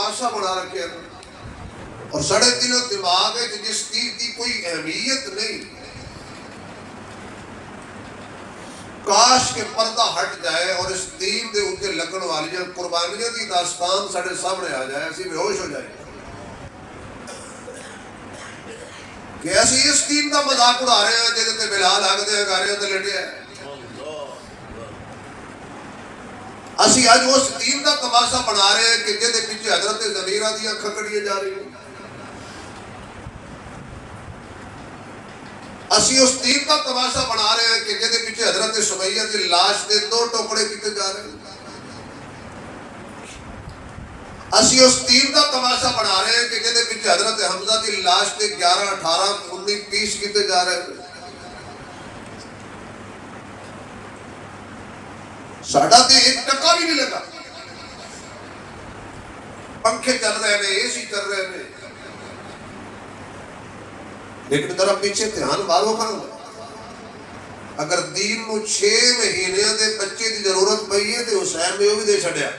تماشا بنا رکھے ہیں اور سڑے دل و دماغ ہے کہ جس دین کی کوئی اہمیت نہیں. کاش کے پردہ ہٹ جائے اور اس دین دے اوتے لگن والی قربانیاں دی داستان ساڈے سامنے آ جائے, اسی بے ہوش ہو جائے کہ اسی اس دین دا مذاق اڑا رہے ہیں جہدے تے بلال آگدے ہیں گاریاں تے لٹے ہیں. اسی اج اس دین دا تماشا بنا رہے ہیں کہ جہدے پیچھے حضرت ضمیرہ دیاں کھکڑیاں جا رہی ہیں. اسی اس دین کا تماشا بنا رہے ہیں کہ جہدے پیچھے حضرت سمیہ کی لاش دے 2 ٹکڑے کیتے جا رہے ہیں. اسی اس دین کا تماشا بنا رہے ہیں کہ جہدے پیچھے حضرت حمزہ کی لاش دے 11 18 19 پیس کیتے جا رہے ہیں. ساڈا تے ایک ٹکا بھی نہیں لگا. پنکھے چل رہے ہیں, اے سی چل رہے ہیں, لیکن طرف پیچھے دھیان مارو کرو. اگر دین نو 6 مہینے دے بچے دی ضرورت پئی ہے تے حسین نے وہ بھی دے چھڈیا.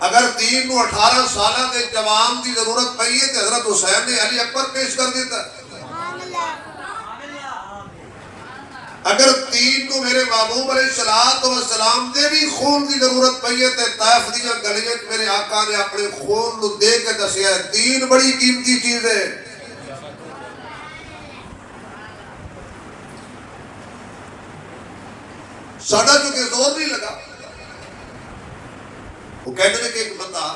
اگر دین نو 18 سالاں دے جوان دی ضرورت پئی ہے تے حضرت حسین نے علی اکبر پیش کر دیتا. اگر دین نو میرے محبوب علیہ السلام دے بھی خون دی ضرورت پئی ہے تے طائف دیاں گلیاں میرے آقا نے اپنے خون نو دے کے دسیا ہے دین بڑی قیمتی چیز ہے. ساڈا چونکہ زور نہیں لگا. وہ کہتے ہیں کہ ایک بندہ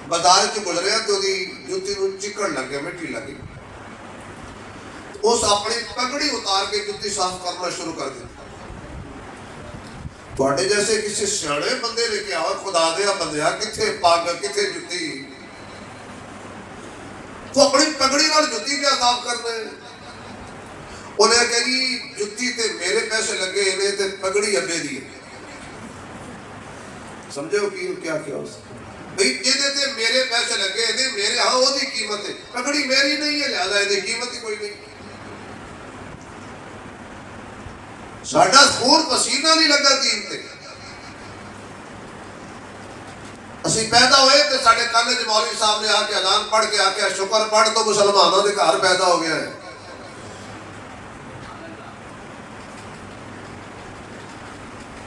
بازار چ گزریا تو دی جوتی نو چکڑ لگ گیا, مٹی لگی. اس اپنی پگڑی اتار کے جوتی صاف کرنا شروع کر دی. تواڈے جیسے کسی سیاڑے بندے لے کے آؤ, خدا دیا بندیا کتھے پگ کتھے جوتی, تو اپنی پگڑی نال جوتی کیا صاف کرنا ہے. انہیں کہا جی جوتی تے میرے پیسے لگے انہیں تے پگڑی ابے دی. سمجھے ہو کیا کیا اس بھئی جہدے تے میرے پیسے لگے انہیں میرے ہاں وہ دی قیمت ہے, پگڑی میری نہیں ہے لہذا یہ قیمت ہی کوئی نہیں. ساڈا خون پسینہ نہیں لگا دین تے. اسی پیدا ہوئے تے ساڈے کالج مولوی صاحب نے آ کے اذان پڑھ کے آ کے شکر پڑھ تو مسلمانوں دے گھر پیدا ہو گیا ہے.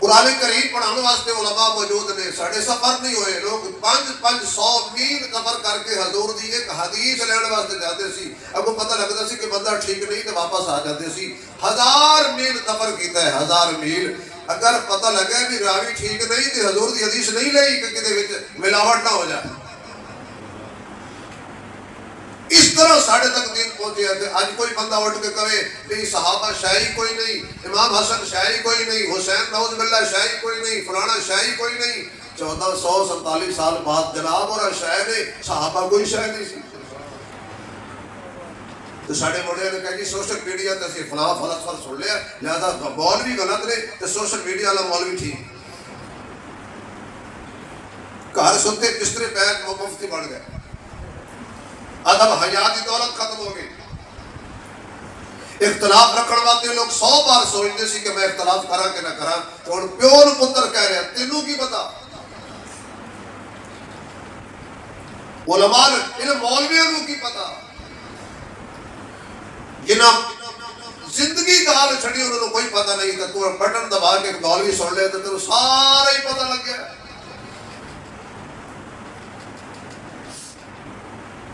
قرآن کریم پڑھانے واسطے علماء موجود نے. ساڈے سفر نہیں ہوئے, لوگ 500 میل سفر کر کے حضور دی ایک حدیث لینے واسطے جاتے سی. اب کو پتہ لگتا سی کہ بندہ ٹھیک نہیں تو واپس آ جاتے سی. 1000 میل سفر کیتا ہے, 1000 میل. اگر پتہ لگا کہ راوی ٹھیک نہیں تو حضور دی حدیث نہیں لئی کہ کدے وچ ملاوٹ نہ ہو جائے. اس طرح ساڑھے تک دین پہنچے ہیں. آج کوئی بندہ اٹھ کے کہے کہ صحابہ شاہی کوئی نہیں, امام حسن شاہی کوئی نہیں, حسین نعوذ باللہ شاہی کوئی نہیں, فلانا شاہی کوئی نہیں. 1447 سال بعد جناب اور شاہی نے صحابہ کوئی شاہی نہیں سی. تو ساڑھے موڑے نے کہا کہ سوشل میڈیا تے سے فلاں فلسفہ سن لیا لہذا مولوی غلط نے تو سوشل میڈیا والا مولوی ٹھیک. گھر سنتے بسترے پیر مفتی بڑھ گئے, ادب حیاتی دولت ختم ہو گئی. اختلاف رکھنے والے لوگ 100 بار سوچتے سی کہ میں اختلاف کرا کہ نہ کرا. تو ہن پیو نوں پتر کہہ رہے ہیں تینوں کی پتا. علماء ان مولویوں نوں کی پتا جنہاں زندگی گال چھڑی انہوں نے کوئی پتہ نہیں تھا. تو بٹن دبا کے مولوی سن لے تو تینوں سارا ہی پتہ لگ گیا.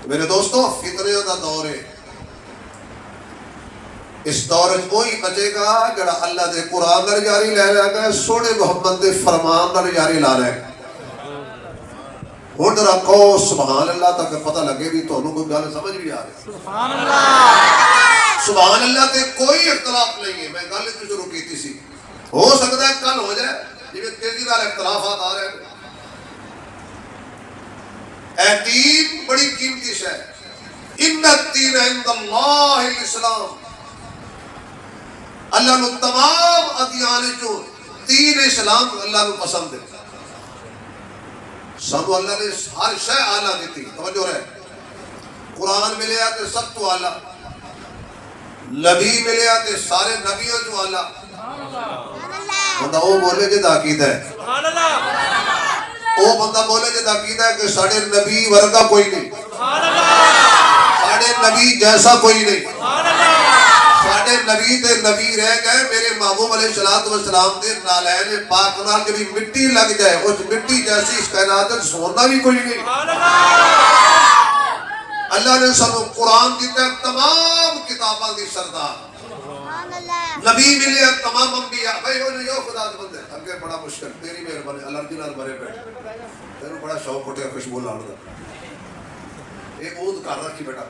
میرے دوستو فطرے دا دور ہے. اس دور کوئی بچے گا جڑا اللہ دے قرآن نال جاری لے رہا ہے, سونے محمد دے فرمان نال جاری لا رہا ہے. ہن ذرا کہو سبحان اللہ تک پتہ لگے بھی تانوں کوئی گل سمجھ بھی آ رہی. سبحان اللہ, سبحان اللہ تے کوئی اختلاف نہیں ہے. میں گل تے شروع کیتی سی, ہو سکتا ہے کل ہو جائے جویں تیزی نال اختلافات آ رہے ہیں. اے دین بڑی قیمتی شے ہے. ان الدین عند اللہ الاسلام. اللہ نے تمام ادیان جو دین اسلام اللہ نے پسند ہے. سب اللہ نے ہر شے اعلیٰ دیتی. توجہ رہے, قرآن ملیا تے سب تو اعلیٰ, نبی ملیا تے سارے نبیوں جو اعلیٰ, بندہ وہ بولے جدا عقیدہ ہے، وہ بندہ بولے جدا عقیدہ ہے کہ ساڑھے نبی ورگا کوئی نہیں، ساڑھے نبی جیسا کوئی نہیں، ساڑھے نبی تے نبی رہ گئے، میرے محبوب علیہ السلام دے نالین پاک نال جب مٹی لگ جائے اس مٹی جیسی اس کائنات سونا بھی کوئی نہیں۔ اللہ نے سب قرآن دیتا ہے تمام کتاباں دی سردار، نبی ملے تمام انبیاء، بھائی وہ نہیں ہو خدا دے بندے اگے بڑا مشکل، تیری مہربانی الرجی نال مرے بیٹھ، تینوں بڑا شوق اٹھیا خوشبو لاؤ دا، یہ اود کر رکھی بیٹا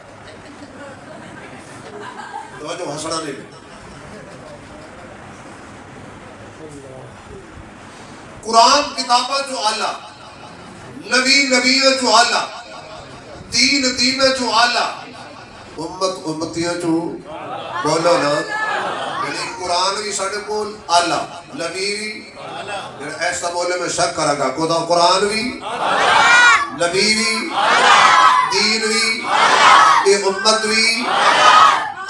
توجہ ہسنا نہیں۔ قرآن کتابہ جو آلہ، نبی جو آلہ، دین جو آلہ، امتیاں جو بولو نا، یعنی قرآن بھی ساڑھے بول آلہ، نبی بھی ایسا بولے میں شک کرا گا، قرآن بھی، نبی بھی، دین بھی، امت بھی،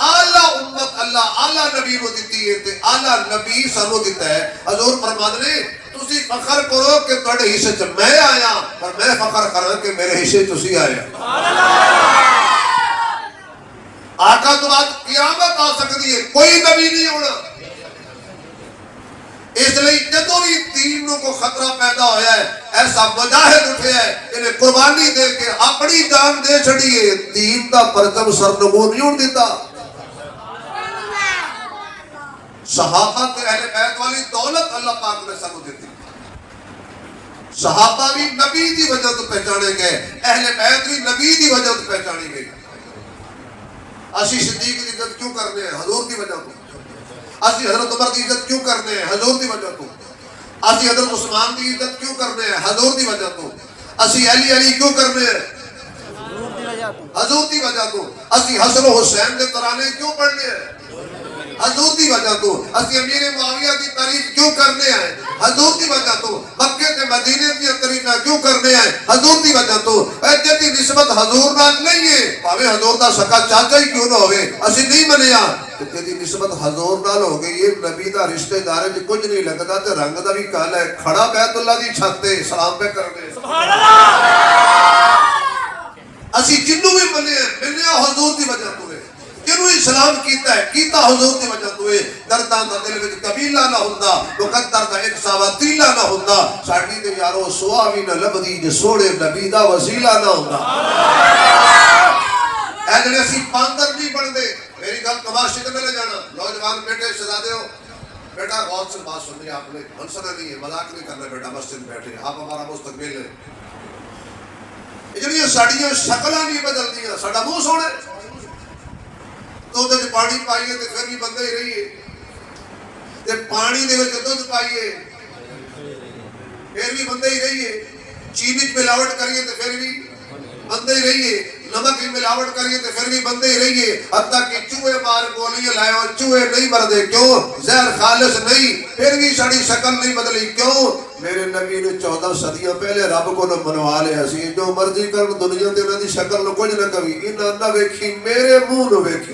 آلہ امت اللہ آلہ نبی کو دیتی ہے تے آلہ نبی سانو دیتا ہے۔ حضور فرماتے نے تسی فخر کرو کہ تھوڑے حصے چ میں آیا اور میں فخر کراں کہ میرے حصے تسی آیا۔ آقا تو بعد قیامت آ سکتی ہے، کوئی نبی نہیں ہونا۔ اس لئے جدوں بھی دین کو خطرہ پیدا ہویا ہے، ایسا مجاہد اٹھے ہے انہیں قربانی دے کے اپنی جان دے چھڑیے، دین دا پرچم سرنگو نہیں اڑ دیتا۔ صحابہ کے اہل بیت والی دولت اللہ پاک نے سانو دیتی، صحابہ بھی نبی دی وجہ تو پہچانے گئے، اہل بیت بھی نبی دی وجہ تو پہچانے گئے۔ اسی صدیق دی عزت کیوں کرنے ہیں؟ حضور دی وجہ تو۔ اسی حضرت عمر دی عزت کیوں کرنے ہیں؟ حضور دی وجہ تو۔ اسی حضرت عثمان دی عزت کیوں کرنے ہیں؟ حضور دی وجہ تو۔ اسی علی کیوں کرنے ہیں؟ حضور دی وجہ تو۔ اسی حسن و حسین دے ترانے کیوں پڑھنے ہیں؟ حضور دی وجہ تو۔ اسی امیر معاویہ دی تعریف کیوں کرنے ہیں؟ حضور دی وجہ تو۔ مکے تے مدینے دی تعریفیں کیوں کرنے ہیں؟ حضور دی وجہ تو۔ جدی نسبت حضور نال نہیں ہے، پاوے حضور دا سکا چاچا ہی کیوں نہ ہوئے، اسی نہیں منیا۔ جدی نسبت حضور نال ہو گئی ہے، نبی دا رشتہ دار ہے، کچھ نہیں لگتا تے رنگ دا بھی کالا ہے، کھڑا بیت اللہ دی چھت تے سلام پہ کرنے۔ سبحان اللہ۔ اسی جنوں بھی منیا حضور دی وجہ تو ہے، جنہوں اسلام کیتا ہے کیتا حضور دی وجہ تو ہے۔ دردان دا دل وچ قبیلہ نہ ہوندا، مقدر دا ایک ساواتیلہ نہ ہوندا، ساڑی تے یارو سوا بھی نہ لبدی جے سوڑے نبی دا وسیلہ نہ ہوندا۔ اے جڑے اسی باندر نہیں بن دے، میری گل تماشے میں لے جانا، نوجوان بیٹے شہزادے ہو، بیٹا غور سے بات سننی آپ نے، ہنسنا نہیں ہے، مذاق نہیں کرنا، بیٹا مسجد بیٹھے، آپ ہمارا مستقبل ہے۔ یہ جڑی ساڑیاں شکلاں نہیں بدل دیا، ساڑا منہ سونے تو دے پانی پائیے تے پھر بھی بندے ہی رہیے، تے پانی دے وچ دودھ پائیے پھر بھی بندے ہی رہیے، چینی ملاوٹ کریے تے پھر بھی بندے ہی رہیے، نمک کی ملاوٹ کریے تے پھر بھی بندے ہی رہیے، حتیٰ کہ چوہے مار گولیاں لائے اور چوہے نہیں مردے، کیوں؟ زہر خالص نہیں، پھر بھی ساڑی شکل نہیں بدلی، کیوں؟ میرے نبی نے 14 صدیاں پہلے رب کو نہ منوا لے ہسی، جو مرضی کرن دنیا تے انہاں دی شکل نو کچھ نہ کبھی، انہاں نہ ویکھی میرے منہ نو ویکھی۔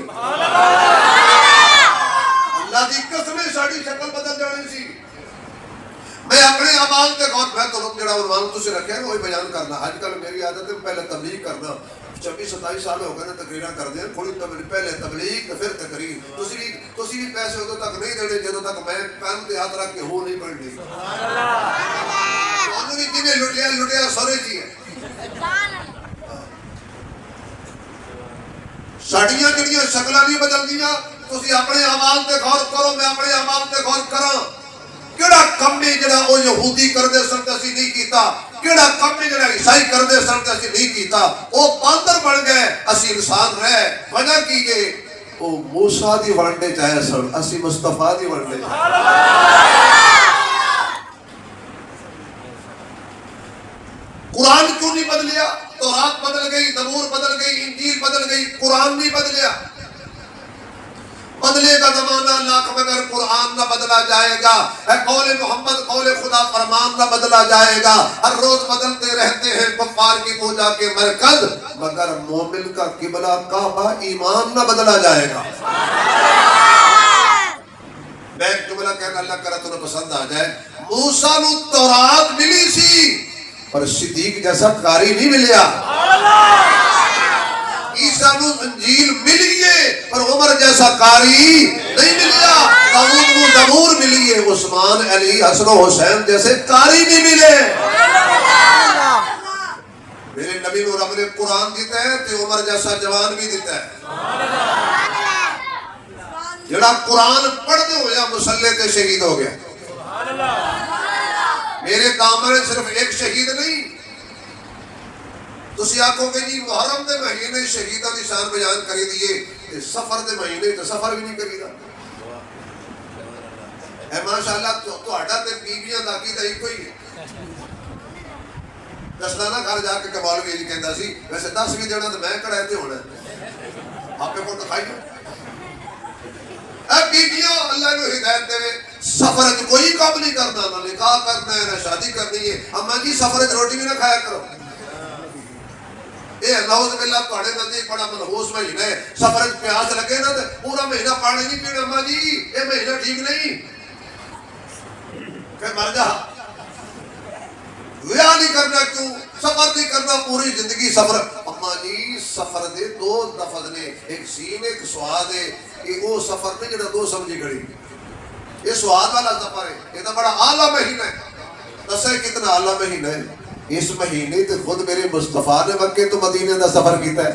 اللہ دی قسم ساڑی شکل بدل جانی سی۔ میں اپنے اعمال تے غور میں تو جڑا عنوان تسی رکھیا ہے وہی بیان کرنا۔ آج کل میری عادت ہے پہلے تبلیغ کرنا، 26-27 سال ہو گئے نا تقریراں کر دیں، تھوڑی پہلے تبلیغ پھر تقریر۔ تسی بھی پیسے ادو تک نہیں دینے جدوں تک میں کان تے ہاتھ رکھ کے ہو نہیں پڑھنی۔ انہوں نے جنہیں لٹیا سورے جی ہے۔ ساڑیاں جڑیاں شکلاں نہیں بدل دیاں، تسی اپنے اعمال تے غور کرو، میں اپنے اعمال تے غور کراں۔ کیڑا کم نہیں جڑا وہ یہودی کردے سن تے اسی نہیں کیتا، کیڑا کم نہیں جڑا عیسائی کردے سن تے اسی نہیں کیتا، وہ باندر بن گئے، اسی انسان رہے، وجہ کی گئے وہ موسیٰ دی ونڈے چاہے سن، اسی مصطفیٰ دی ونڈے چاہے۔ قرآن کیوں نہیں بدلیا؟ تورات بدل گئی، زبور بدل گئی، انجیل بدل گئی، قرآن نہیں بدلیا۔ بدلے کا زمانہ لاکھ مگر قرآن نہ بدلا جائے گا، اے قول محمد قول خدا فرمان نہ بدلا جائے گا۔ ہر روز بدلتے رہتے ہیں کفار کی پوجا کے مرکز، مگر مومن کا قبلہ کعبہ ایمان نہ بدلا جائے گا۔ میں ایک جملہ کہنا اللہ کرا تمہیں پسند آ جائے. موسیٰ نو تورات ملی سی پر صدیق جیسا قاری نہیں ملیا. عیسیٰ نو انجیل ملیے پر عمر جیسا قاری نہیں ملیا. داؤد نو زبور ملیے, عثمان علی حسن و حسین جیسے قاری نہیں ملے. میرے نبی نو رب نے قرآن دیتا ہے تو عمر جیسا جوان بھی دیتا ہے. جڑا قرآن پڑھتے ہو یا مسلح تے شہید ہو گیا. میرے کامرے صرف ایک شہید نہیں. تسی آکھو کہ جی محرم دے مہینے شہیدہ دی شان بیان کری دیئے, سفر دے مہینے تو سفر بھی نہیں کری دا. اے ماشاءاللہ تو ہٹا تے بیویاں داکی دا ہی کوئی ہے. دسلانا گھر جا کے کمال بھی جی کہندا سی ویسے 10 بھی دینا تو میں کڑا تے ہونا آپ کو دکھائی دو. اے بیویاں اللہ نے ہدایت دے سفر وچ کوئی کام نہیں کرنا, نہ نکاح کرنا ہے نہ شادی کرنی ہے. اما جی سفر وچ روٹی بھی نہ کھایا کرو. اے نعوذ باللہ تواڈے نزدیک بڑا منحوس مہینہ ہے, سفر وچ پیاس لگے نا تے پورا مہینہ پانی نہیں پینا. اما جی اے مہینہ ٹھیک نہیں, کہ مر جا. ویاہ نہیں کرنا کیوں, سفر نہیں کرنا پوری زندگی سفر. اما جی سفر دے دو لفظ نے, ایک سین ایک سواد ہے. یہ وہ سفر نہیں جڑا دو سمجھی کھڑی, یہ سواد والا سفر ہے. یہ تو بڑا اعلیٰ مہینہ ہے. دسے کتنا اعلیٰ مہینہ ہے. اس مہینے تو خود میرے مصطفیٰ نے مکے تو مدینے دا سفر کیتا ہے.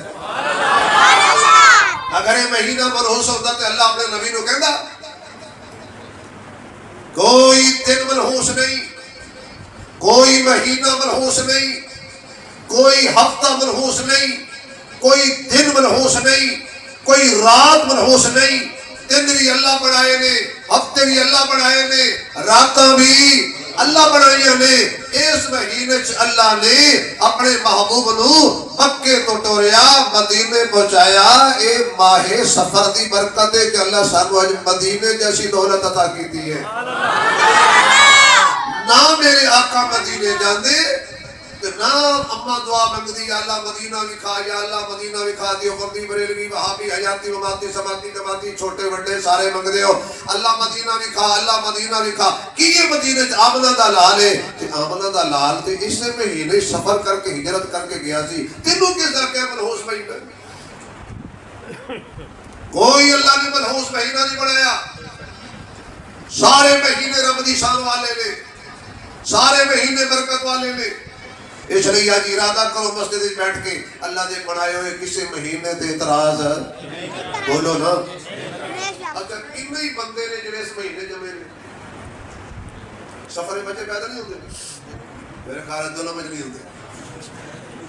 اگر یہ مہینہ منحوس ہوتا تو اللہ اپنے نبی نو کہندا کوئی دن منحوس نہیں, کوئی مہینہ منحوس نہیں, کوئی ہفتہ منحوس نہیں, کوئی دن منحوس نہیں, کوئی رات منحوس نہیں. دن بھی اللہ بنائے نے, ہفتے بھی اللہ بنائے نے, راتاں بھی اللہ بنائیاں نے. اس مہینے چ اللہ نے اپنے محبوب نو مکے تو ٹوریا مدینے پہنچایا. اے ماہ سفر دی برکت ہے کہ اللہ سانو اج مدینے جیسی دولت عطا کیتی ہے. نہ میرے آقا مدینے جاندے تو نہ اما دعا منگدی یا اللہ مدینہ وکھا, یا اللہ مدینہ وکھا دیو. فردی بریلوی وہابی حیاتی وماتی سماتی کماتی چھوٹے بڑے سارے منگ دیو اللہ مدینہ وکھا, اللہ مدینہ وکھا. کی یہ مدینہ آمنہ دا لال ہے تے آمنہ دا لال تے اس سے مہینے سفر کر کے ہجرت کر کے گیا سی. تینوں کے ذکر منحوس مہینہ, کوئی اللہ نے منحوس مہینہ نہیں بنایا. سارے مہینے رب دی شان والے نے, سارے مہینے برکت والے نے. اس لیے آج ارادہ کرو مسجد میں بیٹھ کے اللہ دے بنائے ہوئے کسی مہینے تے اعتراض بولو نا. اچھا کتنے ہی بندے نے جڑے اس مہینے جمے نے سفر بچے پیدا نہیں ہوتے. میرے خیال ہے دونوں میں نہیں ہوتے.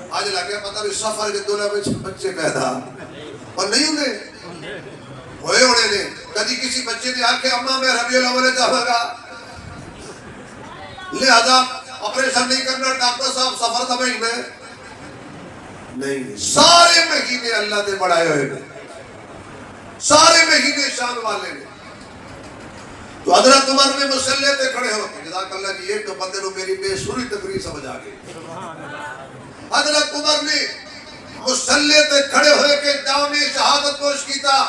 آج لگ گیا پتہ بھی سفر کے دونوں میں بچے پیدا اور نہیں ہوتے ہوئے ہونے نے. کدی کسی بچے نے آکھے اماں میں ربیع الاول جاواں گا لہذا آپریشن نہیں کرنا, ڈاکٹر صاحب سفر دا مہینہ نہیں. سارے مہینے اللہ دے بڑھائے ہوئے نے, سارے مہینے شان والے نے. تو حضرت عمر نے مسلح تے کھڑے ہو کے جزاک اللہ جی ایک بندے نو میری بے سوری تقریر سمجھ آ گئی. حضرت عمر نے مسلح تے کھڑے ہوئے کہ جام شہادت پیش کیتا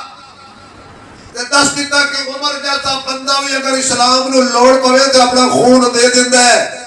تے دس دیتا کہ عمر جیسا بندہ بھی اگر اسلام نو لوڑ پوے تے اپنا خون دے دیندا ہے.